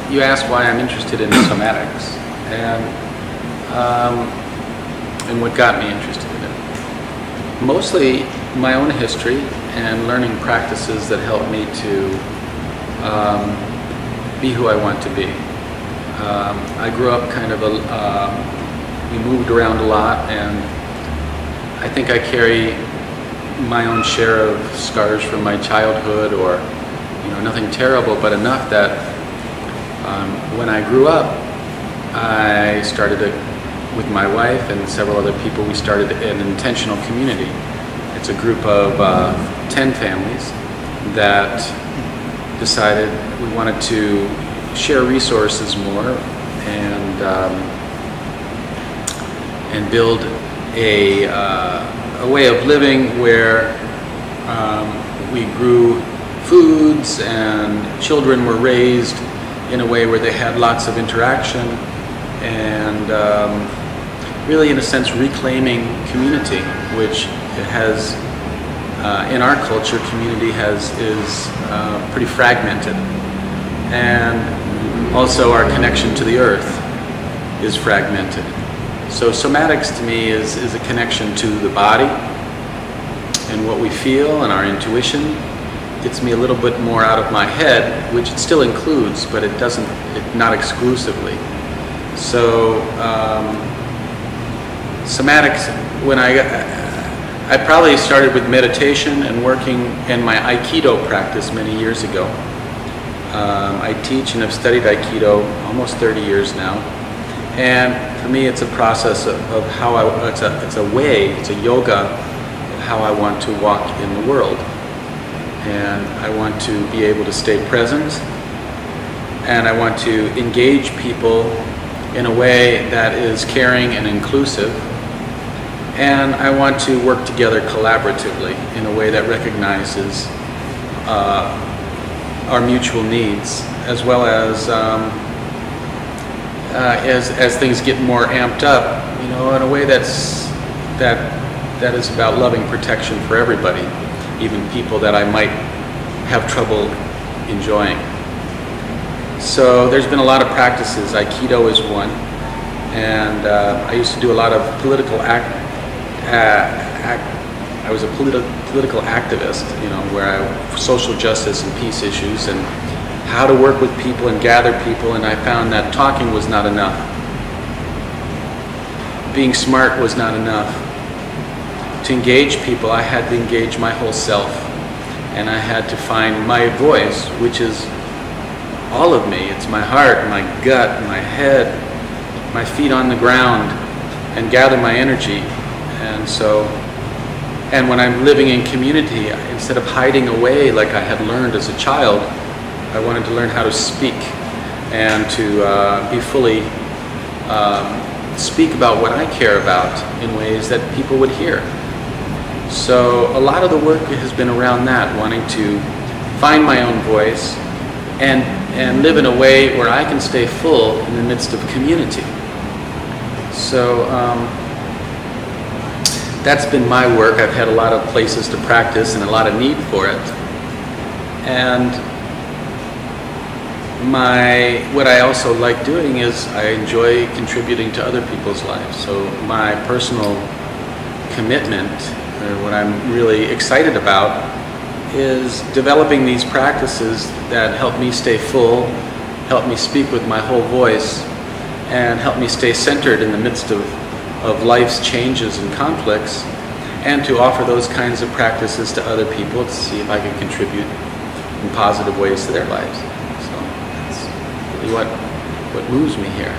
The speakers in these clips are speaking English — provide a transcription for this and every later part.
you asked why I'm interested in somatics and what got me interested in it. Mostly my own history and learning practices that help me to be who I want to be. I grew up kind of we moved around a lot, and I think I carry my own share of scars from my childhood, or nothing terrible, but enough that when I grew up, I started with my wife and several other people, we started an intentional community. It's a group of 10 families that decided we wanted to share resources more and build a way of living where we grew foods and children were raised in a way where they had lots of interaction and really, in a sense, reclaiming community, which it has in our culture. Community is pretty fragmented, and also our connection to the earth is fragmented. So somatics to me is a connection to the body and what we feel and our intuition. Gets me a little bit more out of my head, which it still includes, but it doesn't, not exclusively. So somatics, when I probably started with meditation and working in my Aikido practice many years ago. I teach and have studied Aikido almost 30 years now, and for me it's a process of how it's a way, it's a yoga of how I want to walk in the world. And I want to be able to stay present, and I want to engage people in a way that is caring and inclusive, and I want to work together collaboratively in a way that recognizes our mutual needs, as well as things get more amped up, in a way that is about loving protection for everybody, even people that I might have trouble enjoying. So there's been a lot of practices. Aikido is one, and I used to do a lot of political I was a political activist, where social justice and peace issues and how to work with people and gather people, and I found that talking was not enough. Being smart was not enough. To engage people, I had to engage my whole self, and I had to find my voice, which is all of me. It's my heart, my gut, my head, my feet on the ground, and gather my energy. And when I'm living in community, instead of hiding away like I had learned as a child, I wanted to learn how to speak and to be fully speak about what I care about in ways that people would hear. So a lot of the work has been around that, wanting to find my own voice and live in a way where I can stay full in the midst of community. So that's been my work. I've had a lot of places to practice and a lot of need for it. And what I also like doing is I enjoy contributing to other people's lives. So my personal commitment, or what I'm really excited about, is developing these practices that help me stay full, help me speak with my whole voice, and help me stay centered in the midst of life's changes and conflicts, and to offer those kinds of practices to other people to see if I can contribute in positive ways to their lives. So that's really what moves me here.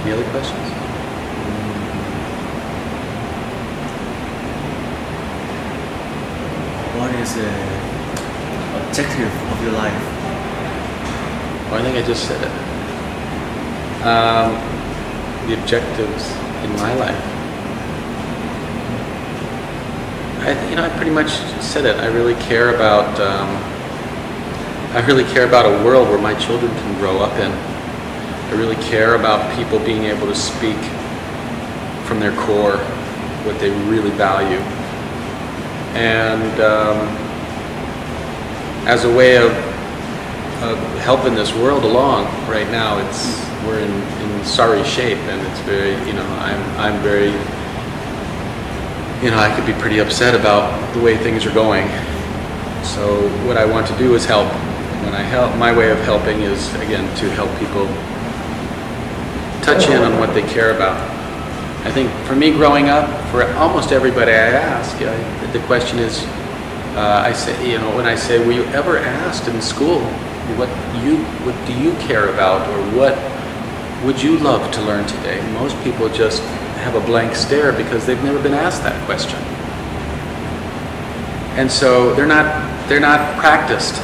Any other questions? What is the objective of your life? Well, I think I just said it. The objectives in my life. I pretty much said it. I really care about a world where my children can grow up in. I really care about people being able to speak from their core what they really value. And as a way of helping this world along right now, we're in sorry shape, and it's very, you know, I'm very, you know, I could be pretty upset about the way things are going. So what I want to do is help. When I help, my way of helping is, again, to help people touch in on what they care about. I think for me growing up, for almost everybody I ask, the question is, I say, you know, when I say, were you ever asked in school what do you care about, or what would you love to learn today? Most people just have a blank stare because they've never been asked that question. And so they're not practiced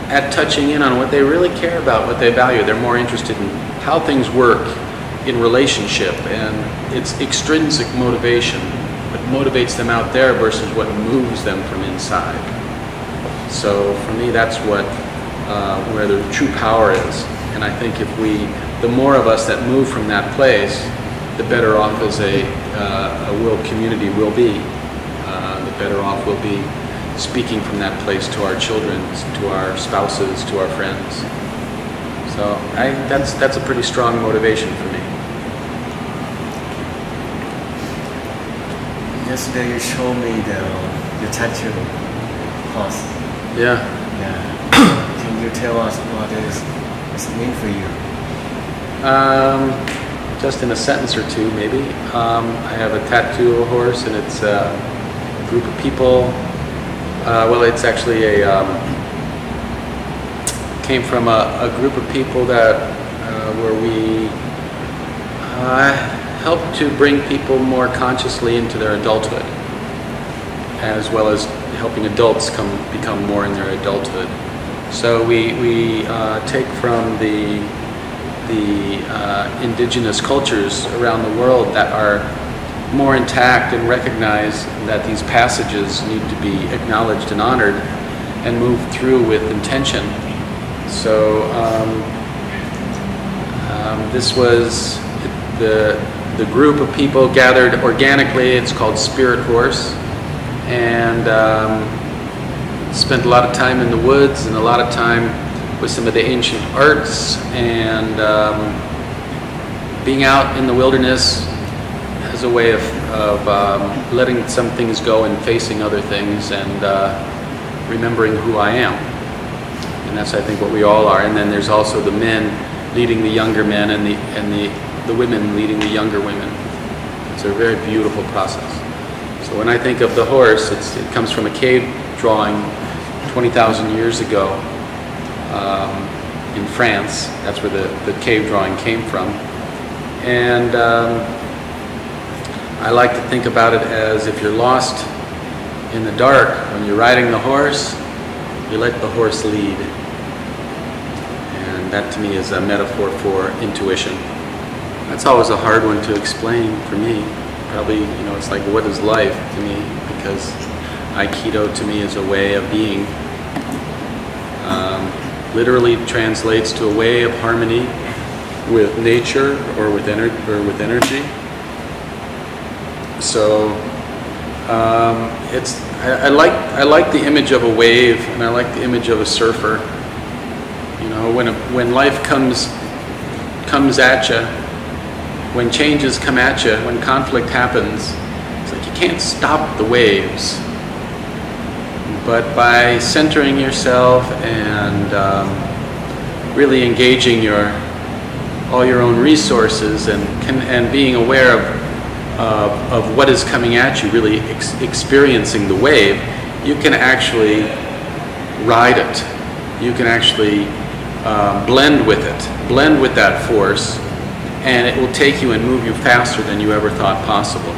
at touching in on what they really care about, what they value. They're more interested in how things work in relationship, and it's extrinsic motivation, what motivates them out there versus what moves them from inside. So for me, that's where the true power is. And I think the more of us that move from that place, the better off as a world community will be. The better off we'll be speaking from that place to our children, to our spouses, to our friends. So that's a pretty strong motivation for me. Yesterday you showed me your tattoo house. Yeah. Can you tell us what it means for you? Just in a sentence or two, maybe. I have a tattoo of a horse, and it's a group of people. Well, it's actually came from a group of people that where we help to bring people more consciously into their adulthood, as well as helping adults become more in their adulthood. So we take from the indigenous cultures around the world that are more intact, and recognize that these passages need to be acknowledged and honored and moved through with intention. So this was the group of people gathered organically. It's called Spirit Horse, and spent a lot of time in the woods and a lot of time with some of the ancient arts, and being out in the wilderness as a way of letting some things go and facing other things, and remembering who I am. And that's, I think, what we all are. And then there's also the men leading the younger men, and the women leading the younger women. It's a very beautiful process. So when I think of the horse, it comes from a cave drawing 20,000 years ago in France. That's where the cave drawing came from. And I like to think about it as, if you're lost in the dark, when you're riding the horse, you let the horse lead. And that to me is a metaphor for intuition. That's always a hard one to explain for me. Probably, you know, it's like, what is life to me? Because Aikido to me is a way of being. Literally translates to a way of harmony with nature or with energy. So I like the image of a wave, and I like the image of a surfer. You know, when life comes at you, when changes come at you, when conflict happens, it's like you can't stop the waves. But by centering yourself and really engaging all your own resources, and being aware of what is coming at you, really experiencing the wave, you can actually ride it. You can actually blend with it, blend with that force, and it will take you and move you faster than you ever thought possible.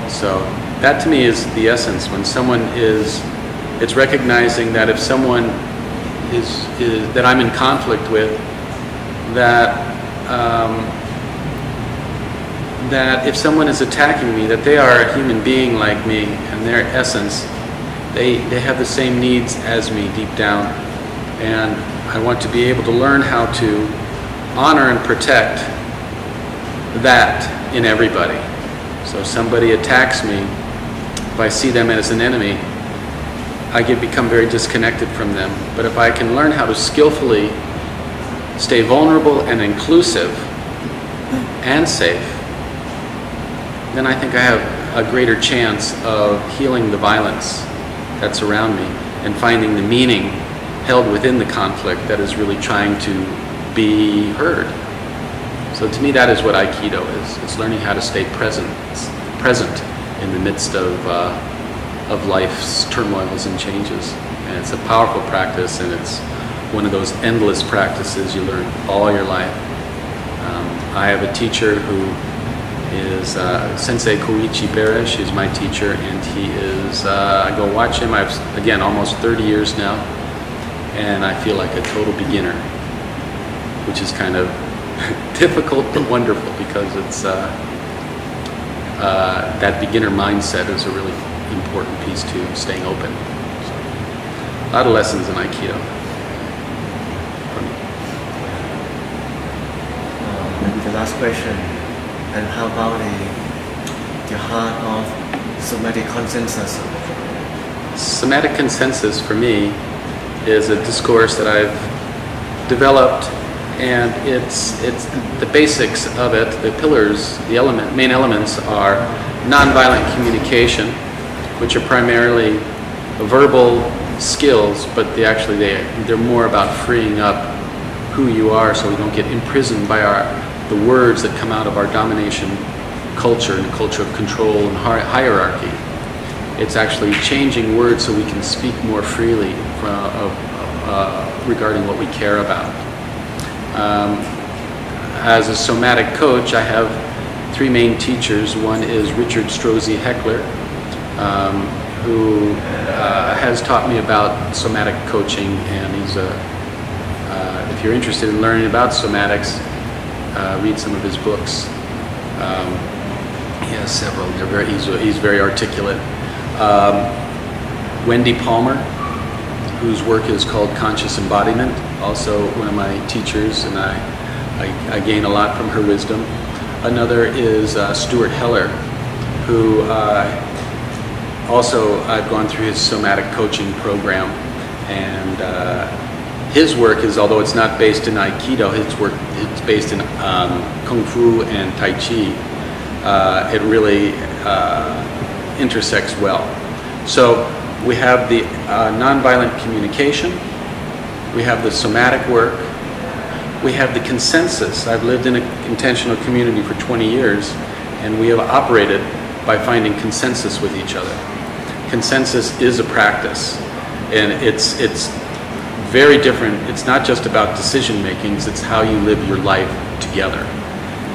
So that to me is the essence. When someone it's recognizing that if someone that I'm in conflict with, that if someone is attacking me, that they are a human being like me, and their essence, they have the same needs as me deep down. And I want to be able to learn how to honor and protect that in everybody. So if somebody attacks me, if I see them as an enemy, I become very disconnected from them. But if I can learn how to skillfully stay vulnerable and inclusive and safe, then I think I have a greater chance of healing the violence that's around me and finding the meaning held within the conflict that is really trying to be heard. So to me, that is what Aikido is. It's learning how to stay present in the midst of life's turmoils and changes. And it's a powerful practice, and it's one of those endless practices you learn all your life. I have a teacher who is Sensei Koichi Beresh. He's my teacher, and he is, I go watch him, I've, again, almost 30 years now, and I feel like a total beginner, which is kind of difficult but wonderful, because it's that beginner mindset is a really important piece to staying open. So, a lot of lessons in Aikido. Maybe the last question, and how about the heart of somatic consensus? Somatic consensus for me is a discourse that I've developed, and it's the basics of it, the pillars, the main elements are nonviolent communication, which are primarily verbal skills, but they're more about freeing up who you are, so we don't get imprisoned by the words that come out of our domination culture and a culture of control and hierarchy. It's actually changing words so we can speak more freely regarding what we care about. As a somatic coach, I have three main teachers. One is Richard Strozzi Heckler, who has taught me about somatic coaching, and he's if you're interested in learning about somatics, read some of his books. He has several. He's very articulate. Wendy Palmer, whose work is called Conscious Embodiment, also one of my teachers, and I gain a lot from her wisdom. Another is Stuart Heller, who also I've gone through his somatic coaching program, and his work is, although it's not based in Aikido, it's based in Kung Fu and Tai Chi. It really intersects well. So we have the nonviolent communication, we have the somatic work, we have the consensus. I've lived in an intentional community for 20 years, and we have operated by finding consensus with each other. Consensus is a practice, and it's very different. It's not just about decision makings, it's how you live your life together.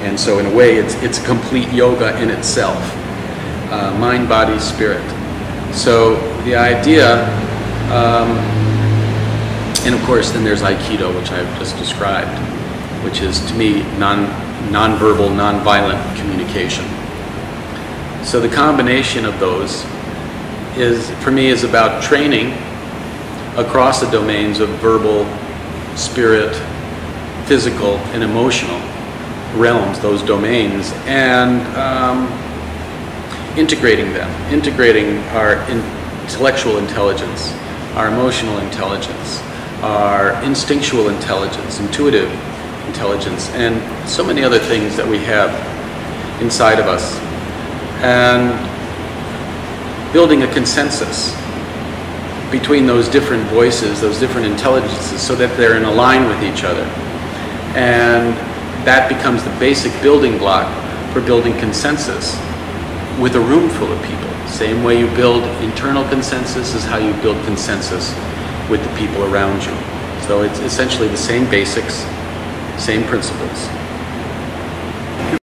And so in a way, it's complete yoga in itself. Mind, body, spirit. So the idea, and of course then there's Aikido, which I've just described, which is to me non-verbal, non-violent communication. So the combination of those for me is about training across the domains of verbal, spirit, physical, and emotional realms, those domains, and integrating them, integrating our intellectual intelligence, our emotional intelligence, our instinctual intelligence, intuitive intelligence, and so many other things that we have inside of us, and building a consensus between those different voices, those different intelligences, so that they're in line with each other. And that becomes the basic building block for building consensus with a room full of people. Same way you build internal consensus is how you build consensus with the people around you. So it's essentially the same basics, same principles.